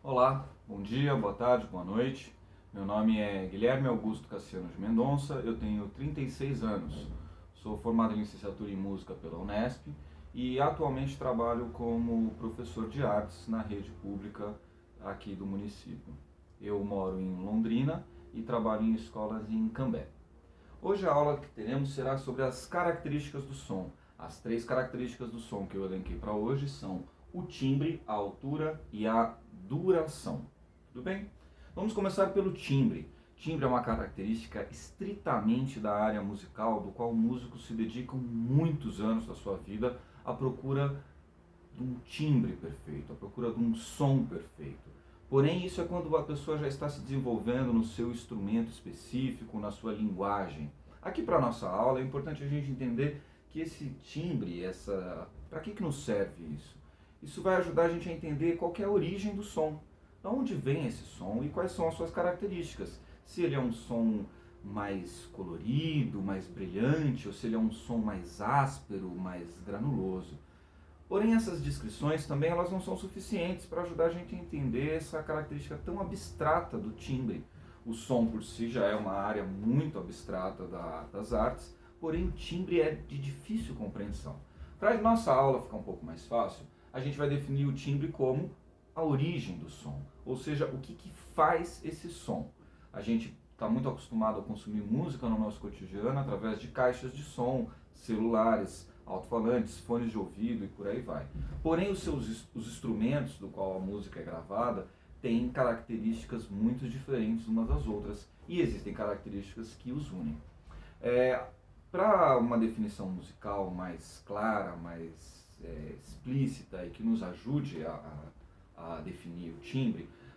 Olá, bom dia, boa tarde, boa noite. Meu nome é Guilherme Augusto Cassiano de Mendonça, eu tenho 36 anos, sou formado em licenciatura em música pela Unesp e atualmente trabalho como professor de artes na rede pública aqui do município. Eu moro em Londrina e trabalho em escolas em Cambé. Hoje a aula que teremos será sobre as características do som. As três características do som que eu elenquei para hoje são o timbre, a altura e a duração. Tudo bem? Vamos começar pelo timbre. Timbre é uma característica estritamente da área musical, do qual músicos se dedicam muitos anos da sua vida à procura de um timbre perfeito, à procura de um som perfeito. Porém, isso é quando a pessoa já está se desenvolvendo no seu instrumento específico, na sua linguagem. Aqui para a nossa aula é importante a gente entender que esse timbre, para que nos serve isso? Isso vai ajudar a gente a entender qual que é a origem do som, de onde vem esse som e quais são as suas características. Se ele é um som mais colorido, mais brilhante, ou se ele é um som mais áspero, mais granuloso. Porém, essas descrições também elas não são suficientes para ajudar a gente a entender essa característica tão abstrata do timbre. O som por si já é uma área muito abstrata das artes, porém o timbre é de difícil compreensão. Para a nossa aula ficar um pouco mais fácil, a gente vai definir o timbre como a origem do som, ou seja, o que faz esse som. A gente está muito acostumado a consumir música no nosso cotidiano através de caixas de som, celulares, alto-falantes, fones de ouvido e por aí vai. Porém, os instrumentos do qual a música é gravada têm características muito diferentes umas das outras e existem características que os unem. Para uma definição musical mais clara, mais explícita e que nos ajude a definir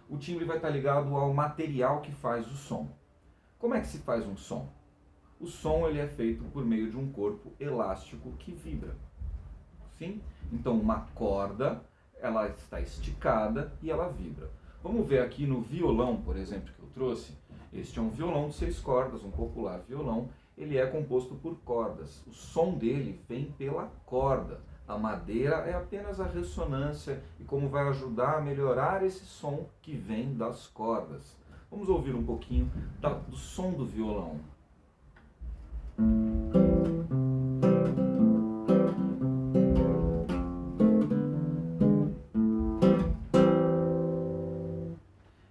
o timbre vai estar ligado ao material que faz o som. Como é que se faz um som? O som ele é feito por meio de um corpo elástico que vibra. Sim? Então uma corda ela está esticada e ela vibra. Vamos ver aqui no violão, por exemplo, que eu trouxe. Este é um violão de 6 cordas, um popular violão. Ele é composto por cordas. O som dele vem pela corda. A madeira é apenas a ressonância e como vai ajudar a melhorar esse som que vem das cordas. Vamos ouvir um pouquinho do som do violão.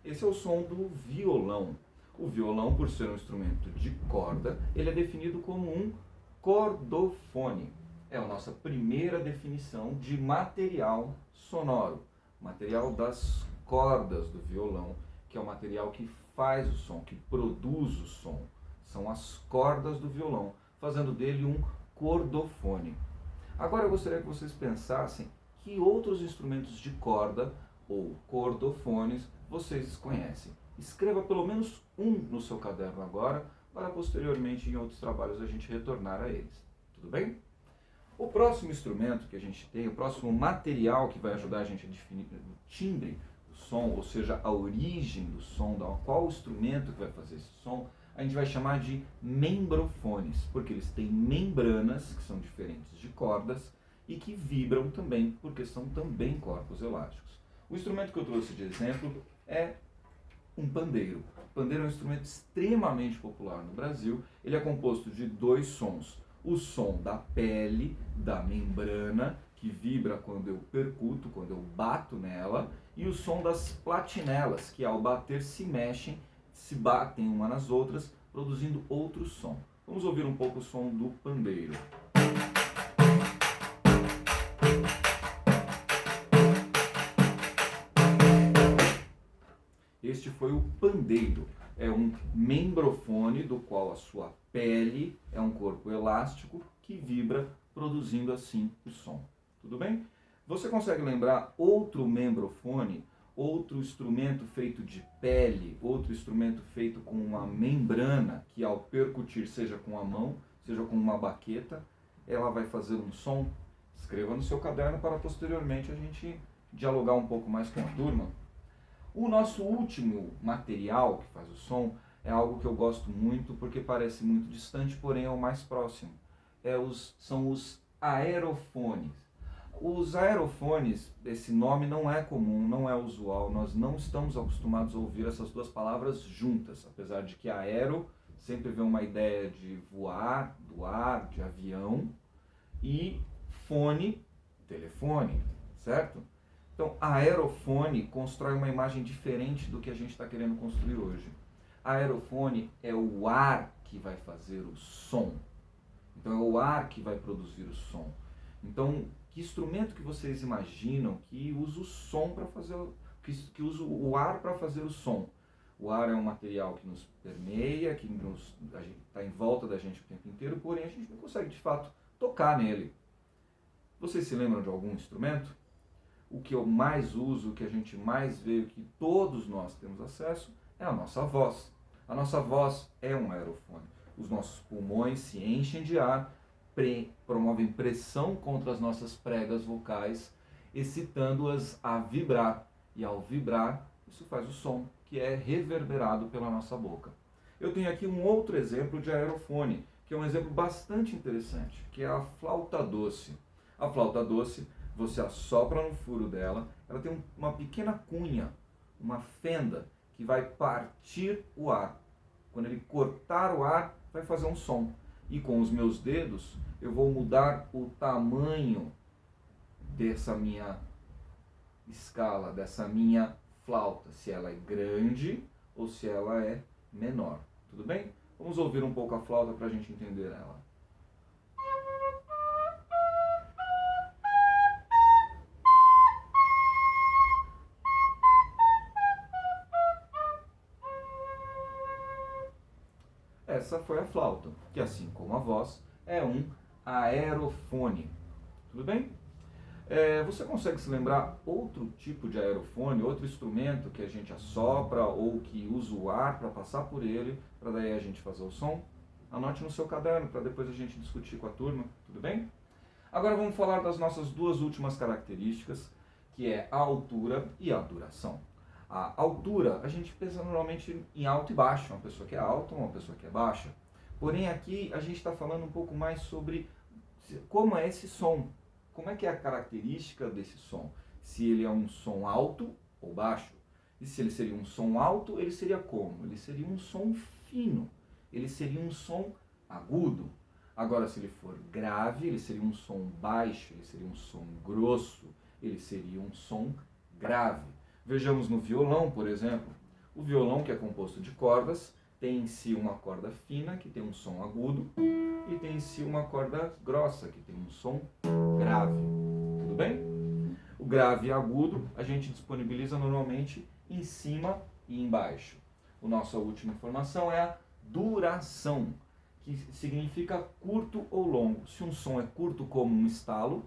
Esse é o som do violão. O violão, por ser um instrumento de corda, ele é definido como um cordofone. É a nossa primeira definição de material sonoro. Material das cordas do violão, que é o material que faz o som, que produz o som. São as cordas do violão, fazendo dele um cordofone. Agora eu gostaria que vocês pensassem que outros instrumentos de corda ou cordofones vocês conhecem. Escreva pelo menos um no seu caderno agora, para posteriormente em outros trabalhos a gente retornar a eles. Tudo bem? O próximo instrumento que a gente tem, o próximo material que vai ajudar a gente a definir o timbre do som, ou seja, a origem do som, qual instrumento que vai fazer esse som, a gente vai chamar de membrofones, porque eles têm membranas, que são diferentes de cordas, e que vibram também, porque são também corpos elásticos. O instrumento que eu trouxe de exemplo é um pandeiro. O pandeiro é um instrumento extremamente popular no Brasil. Ele é composto de 2 sons. O som da pele, da membrana, que vibra quando eu percuto, quando eu bato nela, e o som das platinelas, que ao bater se mexem, se batem uma nas outras, produzindo outro som. Vamos ouvir um pouco o som do pandeiro. Este foi o pandeiro. É um membrofone do qual a sua pele é um corpo elástico que vibra, produzindo assim o som. Tudo bem? Você consegue lembrar outro membrofone, outro instrumento feito de pele, outro instrumento feito com uma membrana que ao percutir, seja com a mão, seja com uma baqueta, ela vai fazer um som? Escreva no seu caderno para posteriormente a gente dialogar um pouco mais com a turma. O nosso último material que faz o som é algo que eu gosto muito porque parece muito distante, porém é o mais próximo. São os aerofones. Os aerofones, esse nome não é comum, não é usual, nós não estamos acostumados a ouvir essas duas palavras juntas, apesar de que aero sempre vem uma ideia de voar, do ar, de avião, e fone, telefone, certo? Então, aerofone constrói uma imagem diferente do que a gente está querendo construir hoje. Aerofone é o ar que vai fazer o som. Então, é o ar que vai produzir o som. Então, que instrumento que vocês imaginam que usa o som para fazer, que usa o ar para fazer o som? O ar é um material que nos permeia, que está em volta da gente o tempo inteiro, porém a gente não consegue de fato tocar nele. Vocês se lembram de algum instrumento? O que eu mais uso, o que a gente mais vê, o que todos nós temos acesso, é a nossa voz. A nossa voz é um aerofone. Os nossos pulmões se enchem de ar, promovem pressão contra as nossas pregas vocais, excitando-as a vibrar. E ao vibrar, isso faz o som, que é reverberado pela nossa boca. Eu tenho aqui um outro exemplo de aerofone, que é um exemplo bastante interessante, que é a flauta doce. A flauta doce, você assopra no furo dela, ela tem uma pequena cunha, uma fenda, que vai partir o ar. Quando ele cortar o ar, vai fazer um som. E com os meus dedos, eu vou mudar o tamanho dessa minha escala, dessa minha flauta, se ela é grande ou se ela é menor. Tudo bem? Vamos ouvir um pouco a flauta para a gente entender ela. Essa foi a flauta, que assim como a voz, é um aerofone. Tudo bem? Você consegue se lembrar outro tipo de aerofone, outro instrumento que a gente assopra ou que usa o ar para passar por ele, para daí a gente fazer o som? Anote no seu caderno para depois a gente discutir com a turma, tudo bem? Agora vamos falar das nossas duas últimas características, que é a altura e a duração. A altura, a gente pensa normalmente em alto e baixo, uma pessoa que é alta, uma pessoa que é baixa. Porém aqui a gente está falando um pouco mais sobre como é esse som. Como é que é a característica desse som? Se ele é um som alto ou baixo. E se ele seria um som alto, ele seria como? Ele seria um som fino. Ele seria um som agudo. Agora, se ele for grave, ele seria um som baixo, ele seria um som grosso, ele seria um som grave. Vejamos no violão, por exemplo. O violão, que é composto de cordas, tem em si uma corda fina, que tem um som agudo, e tem em si uma corda grossa, que tem um som grave. Tudo bem? O grave e agudo a gente disponibiliza normalmente em cima e embaixo. A nossa última informação é a duração, que significa curto ou longo. Se um som é curto como um estalo,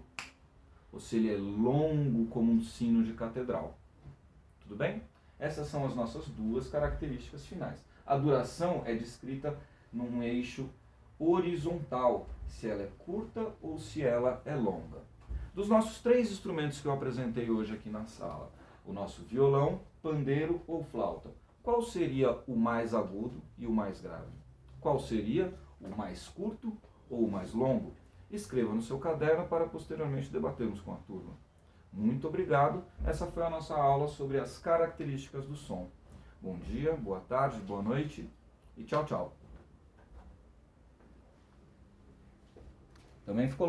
ou se ele é longo como um sino de catedral. Tudo bem? Essas são as nossas duas características finais. A duração é descrita num eixo horizontal, se ela é curta ou se ela é longa. Dos nossos três instrumentos que eu apresentei hoje aqui na sala, o nosso violão, pandeiro ou flauta, qual seria o mais agudo e o mais grave? Qual seria o mais curto ou o mais longo? Escreva no seu caderno para posteriormente debatermos com a turma. Muito obrigado. Essa foi a nossa aula sobre as características do som. Bom dia, boa tarde, boa noite e tchau, tchau. Também ficou